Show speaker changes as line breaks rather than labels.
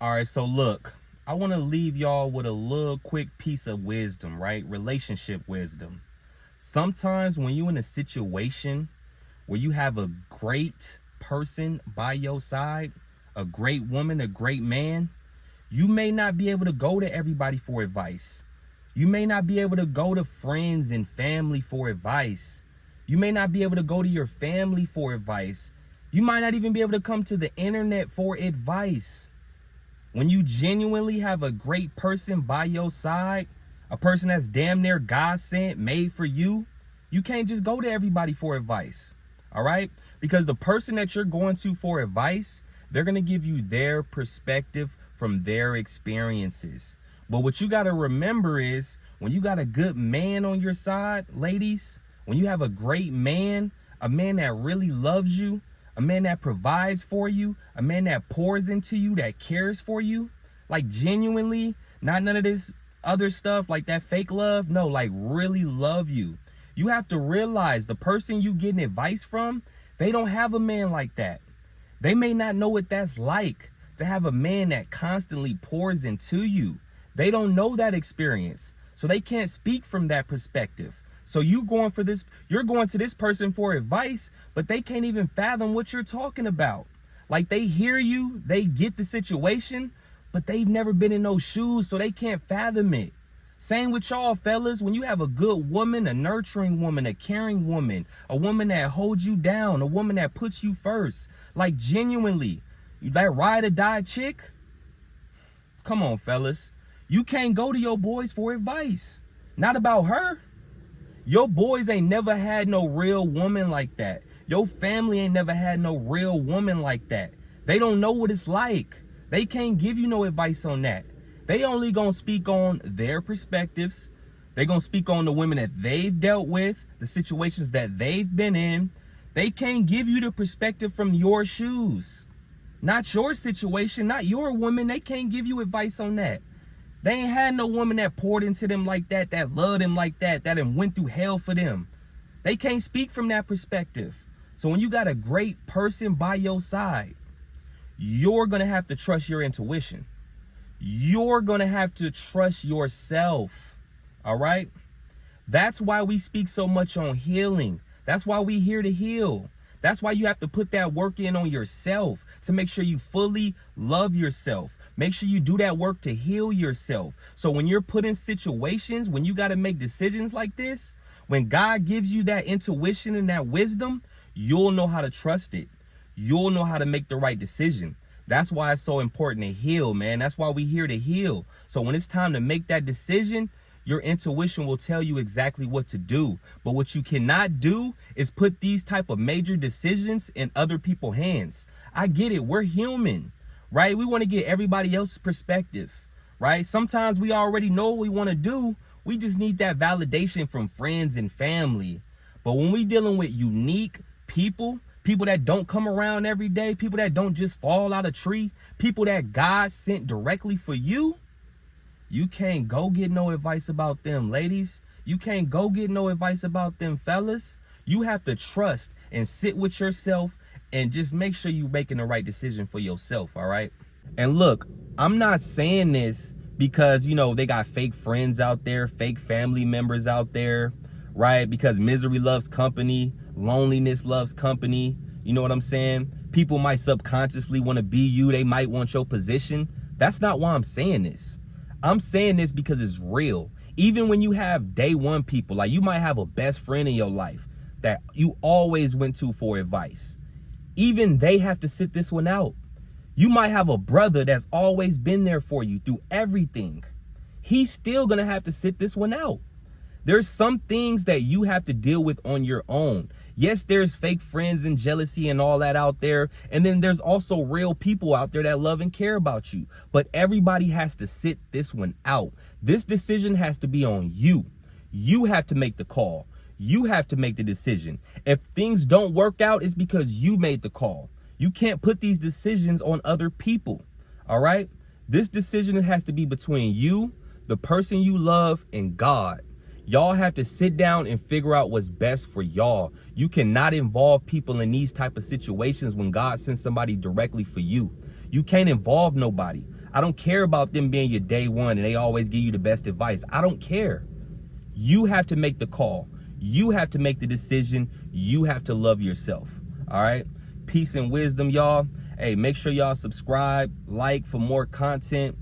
All right, so look, I want to leave y'all with a little quick piece of wisdom, right? Relationship wisdom. Sometimes when you're in a situation where you have a great person by your side, a great woman, a great man, you may not be able to go to everybody for advice. You may not be able to go to friends and family for advice. You may not be able to go to your family for advice. You might not even be able to come to the internet for advice. When you genuinely have a great person by your side, a person that's damn near God sent, made for you, you can't just go to everybody for advice. All right? Because the person that you're going to for advice, they're going to give you their perspective from their experiences. But what you got to remember is when you got a good man on your side, ladies, when you have a great man, a man that really loves you, a man that provides for you, a man that pours into you, that cares for you, like genuinely, not none of this other stuff like that fake love. No, like really love you. You have to realize the person you getting advice from, they don't have a man like that. They may not know what that's like to have a man that constantly pours into you. They don't know that experience. So they can't speak from that perspective. So you're going to this person for advice, but they can't even fathom what you're talking about. Like they hear you, they get the situation, but they've never been in those shoes, so they can't fathom it. Same with y'all fellas. When you have a good woman, a nurturing woman, a caring woman, a woman that holds you down, a woman that puts you first, like genuinely, that ride or die chick, come on fellas. You can't go to your boys for advice. Not about her. Your boys ain't never had no real woman like that. Your family ain't never had no real woman like that. They don't know what it's like. They can't give you no advice on that. They only gonna speak on their perspectives. They gonna speak on the women that they've dealt with, the situations that they've been in. They can't give you the perspective from your shoes. Not your situation, not your woman. They can't give you advice on that. They ain't had no woman that poured into them like that loved them like that went through hell for them. They can't speak from that perspective. So when you got a great person by your side, you're going to have to trust your intuition. You're going to have to trust yourself. All right? That's why we speak so much on healing. That's why we here to heal. That's why you have to put that work in on yourself to make sure you fully love yourself. Make sure you do that work to heal yourself. So when you're put in situations, when you got to make decisions like this, when God gives you that intuition and that wisdom, you'll know how to trust it. You'll know how to make the right decision. That's why it's so important to heal, man. That's why we're here to heal. So when it's time to make that decision, your intuition will tell you exactly what to do. But what you cannot do is put these type of major decisions in other people's hands. I get it. We're human, right? We want to get everybody else's perspective, right? Sometimes we already know what we want to do. We just need that validation from friends and family. But when we dealing with unique people, people that don't come around every day, people that don't just fall out of tree, people that God sent directly for you, you can't go get no advice about them, ladies. You can't go get no advice about them, fellas. You have to trust and sit with yourself and just make sure you're making the right decision for yourself, all right? And look, I'm not saying this because, they got fake friends out there, fake family members out there, right? Because misery loves company, loneliness loves company. You know what I'm saying? People might subconsciously want to be you. They might want your position. That's not why I'm saying this. I'm saying this because it's real. Even when you have day one people, like you might have a best friend in your life that you always went to for advice. Even they have to sit this one out. You might have a brother that's always been there for you through everything. He's still going to have to sit this one out. There's some things that you have to deal with on your own. Yes, there's fake friends and jealousy and all that out there. And then there's also real people out there that love and care about you. But everybody has to sit this one out. This decision has to be on you. You have to make the call. You have to make the decision. If things don't work out, it's because you made the call. You can't put these decisions on other people. All right? This decision has to be between you, the person you love, and God. Y'all have to sit down and figure out what's best for y'all. You cannot involve people in these type of situations when God sends somebody directly for you. You can't involve nobody. I don't care about them being your day one and they always give you the best advice. I don't care. You have to make the call. You have to make the decision. You have to love yourself. All right. Peace and wisdom, y'all. Hey, make sure y'all subscribe, like for more content.